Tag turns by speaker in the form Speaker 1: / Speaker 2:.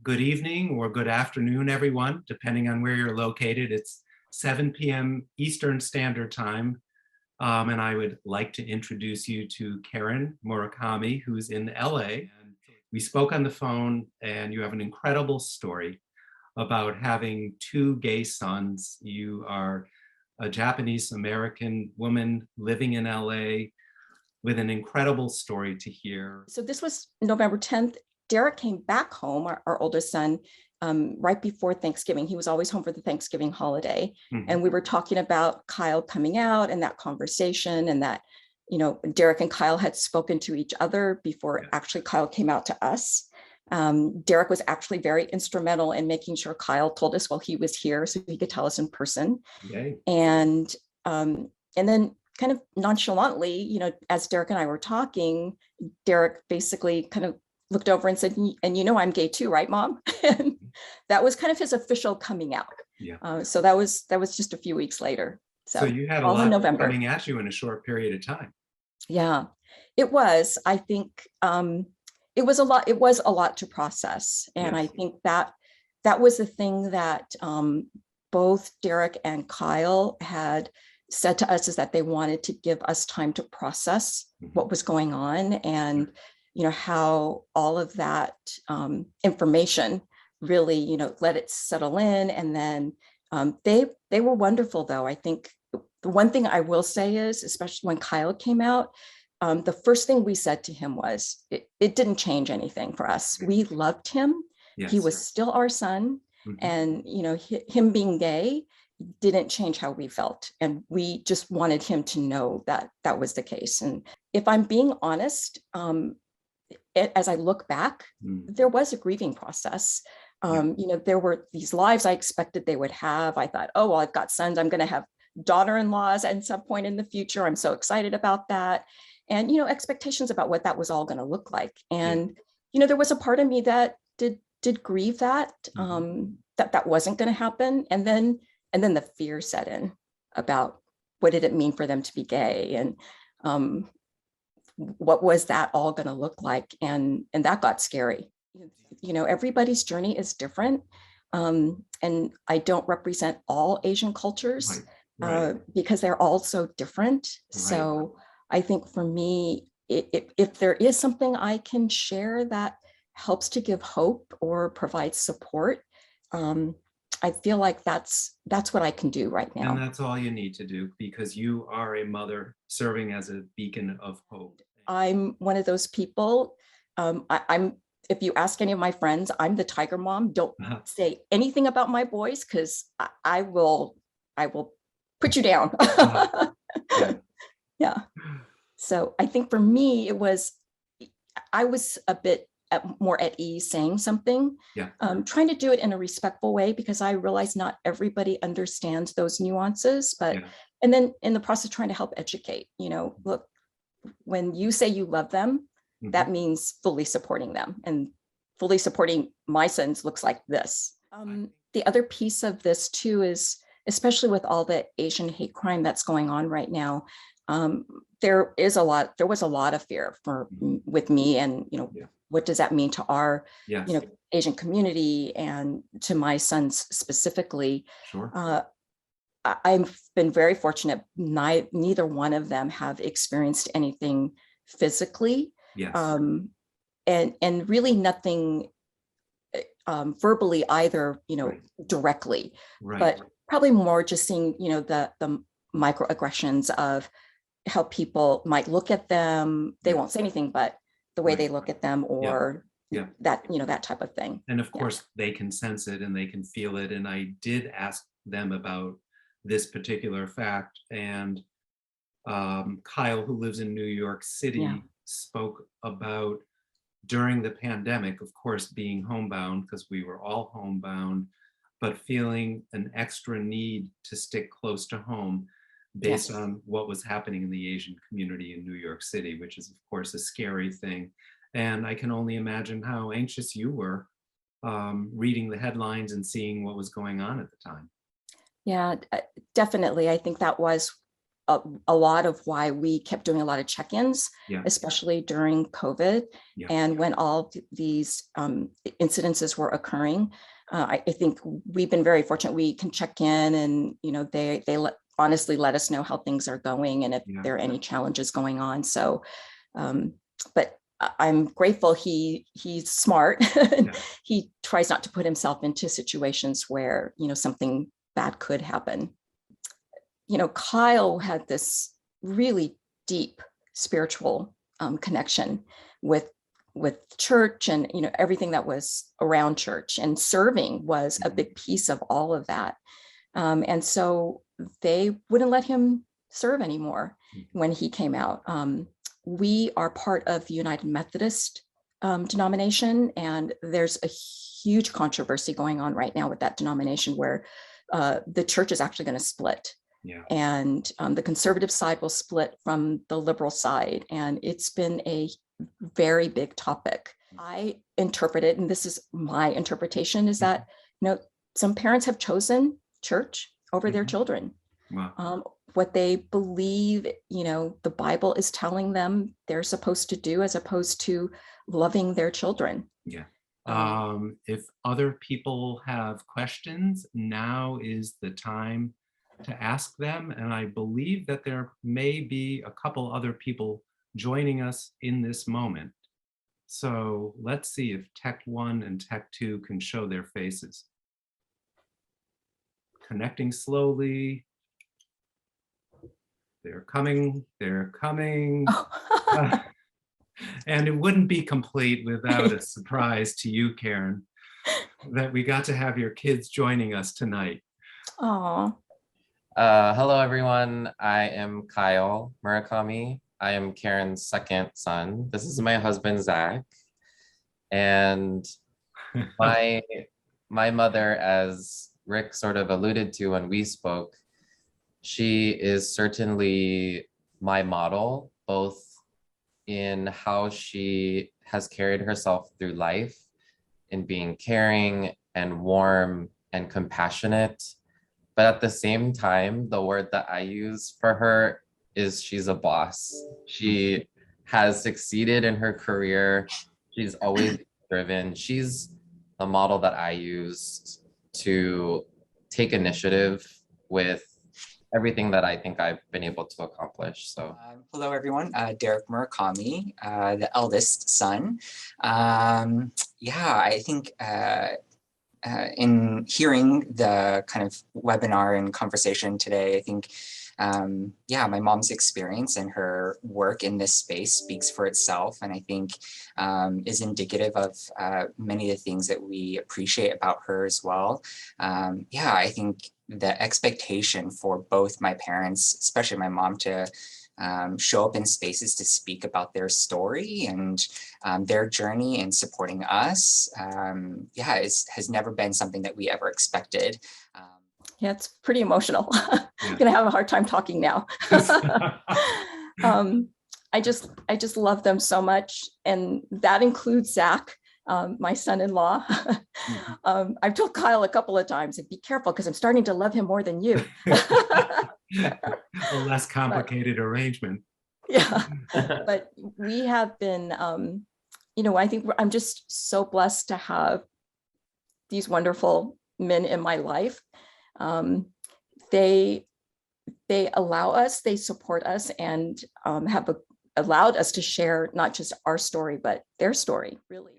Speaker 1: Good evening or good afternoon, everyone, depending on where you're located. It's 7 p.m. Eastern Standard Time, and I would like to introduce you to Karen Murakami, who's in LA. We spoke on the phone, and you have an incredible story about having two gay sons. You are a Japanese American woman living in LA with an incredible story to hear.
Speaker 2: So this was November 10th. Derek came back home, our oldest son, right before Thanksgiving. He was always home for the Thanksgiving holiday.
Speaker 1: Mhm.
Speaker 2: And we were talking about Kyle coming out and that conversation, and that, Derek and Kyle had spoken to each other before actually Kyle came out to us. Derek was actually very instrumental in making sure Kyle told us while he was here so he could tell us in person.
Speaker 1: Yay.
Speaker 2: And then kind of nonchalantly, as Derek and I were talking, Derek basically kind of looked over and said, and I'm gay too, right, Mom? And that was kind of his official coming out.
Speaker 1: Yeah.
Speaker 2: So that was just a few weeks later.
Speaker 1: So you had a
Speaker 2: all in
Speaker 1: lot
Speaker 2: November.
Speaker 1: coming at you in a short period of time.
Speaker 2: Yeah, it was. I think it was a lot. It was a lot to process, and
Speaker 1: Yes.
Speaker 2: I think that was the thing that both Derek and Kyle had said to us, is that they wanted to give us time to process what was going on, and how all of that information really, let it settle in. And then they were wonderful, though. I think the one thing I will say is, especially when Kyle came out, the first thing we said to him was, it didn't change anything for us. We loved him.
Speaker 1: Yes.
Speaker 2: He was still our son. And, him being gay didn't change how we felt. And we just wanted him to know that that was the case. And if I'm being honest, as I look back, there was a grieving process. There were these lives I expected they would have. I thought, oh, well, I've got sons. I'm going to have daughter-in-laws at some point in the future. I'm so excited about that. And, expectations about what that was all going to look like. And, there was a part of me that did grieve that, that wasn't going to happen. And then the fear set in about what did it mean for them to be gay, and what was that all going to look like? And that got scary. Everybody's journey is different. And I don't represent all Asian cultures,
Speaker 1: Right.
Speaker 2: because they're all so different.
Speaker 1: Right.
Speaker 2: So I think for me, if there is something I can share that helps to give hope or provide support, I feel like that's what I can do right now.
Speaker 1: And that's all you need to do, because you are a mother serving as a beacon of hope.
Speaker 2: I'm one of those people. I'm if you ask any of my friends, I'm the tiger mom. Don't say anything about my boys, because I will put you down. Yeah. So I think for me, I was a bit more at ease saying something, trying to do it in a respectful way, because I realize not everybody understands those nuances, and then in the process trying to help educate, look, when you say you love them, that means fully supporting them, and fully supporting my sons looks like this. The other piece of this too is, especially with all the Asian hate crime that's going on right now, there was a lot of fear with me, and what does that mean to our Asian community and to my sons specifically.
Speaker 1: Sure.
Speaker 2: I've been very fortunate. Neither one of them have experienced anything physically,
Speaker 1: Yes.
Speaker 2: And really nothing verbally either, directly, but probably more just seeing, the microaggressions of how people might look at them. They won't say anything, but the way they look at them, or that, that type of thing.
Speaker 1: And of course they can sense it and they can feel it. And I did ask them about this particular fact, and Kyle, who lives in New York City, spoke about, during the pandemic, of course, being homebound, because we were all homebound, but feeling an extra need to stick close to home based on what was happening in the Asian community in New York City, which is, of course, a scary thing. And I can only imagine how anxious you were reading the headlines and seeing what was going on at the time.
Speaker 2: Yeah, definitely. I think that was a lot of why we kept doing a lot of check-ins,
Speaker 1: Yeah.
Speaker 2: especially during COVID.
Speaker 1: Yeah.
Speaker 2: And when all these incidences were occurring. I think we've been very fortunate. We can check in, and they honestly let us know how things are going and if there are any challenges going on. So, but I'm grateful he's smart. He tries not to put himself into situations where something bad could happen. Kyle had this really deep spiritual connection with church, and everything that was around church, and serving was a big piece of all of that. And so they wouldn't let him serve anymore when he came out. We are part of the United Methodist denomination, and there's a huge controversy going on right now with that denomination, where the church is actually going to split. Yeah. And the conservative side will split from the liberal side. And it's been a very big topic. I interpret it, and this is my interpretation, is that some parents have chosen church over their children. Wow. What they believe, the Bible is telling them they're supposed to do, as opposed to loving their children. Yeah.
Speaker 1: If other people have questions, now is the time to ask them. And I believe that there may be a couple other people joining us in this moment. So let's see if Tech 1 and Tech 2 can show their faces. Connecting slowly. They're coming, they're coming. And it wouldn't be complete without a surprise to you, Karen, that we got to have your kids joining us tonight.
Speaker 2: Aww.
Speaker 3: Hello, everyone. I am Kyle Murakami. I am Karen's second son. This is my husband, Zach. And my mother, as Rick sort of alluded to when we spoke, she is certainly my model, both in how she has carried herself through life, in being caring and warm and compassionate. But at the same time, the word that I use for her is she's a boss. She has succeeded in her career. She's always driven. She's the model that I use to take initiative with everything that I think I've been able to accomplish. So,
Speaker 4: hello everyone. Derek Murakami, the eldest son. I think in hearing the kind of webinar and conversation today, I think, my mom's experience and her work in this space speaks for itself, and I think is indicative of many of the things that we appreciate about her as well. I think the expectation for both my parents, especially my mom, to show up in spaces to speak about their story and their journey in supporting us, has never been something that we ever expected.
Speaker 2: Yeah, it's pretty emotional. I'm gonna have a hard time talking now. I just love them so much, and that includes Zach, my son-in-law. I've told Kyle a couple of times, be careful, because I'm starting to love him more than you.
Speaker 1: A less complicated arrangement.
Speaker 2: Yeah, but we have been, I think I'm just so blessed to have these wonderful men in my life. They allow us, they support us, and have allowed us to share not just our story, but their story, really.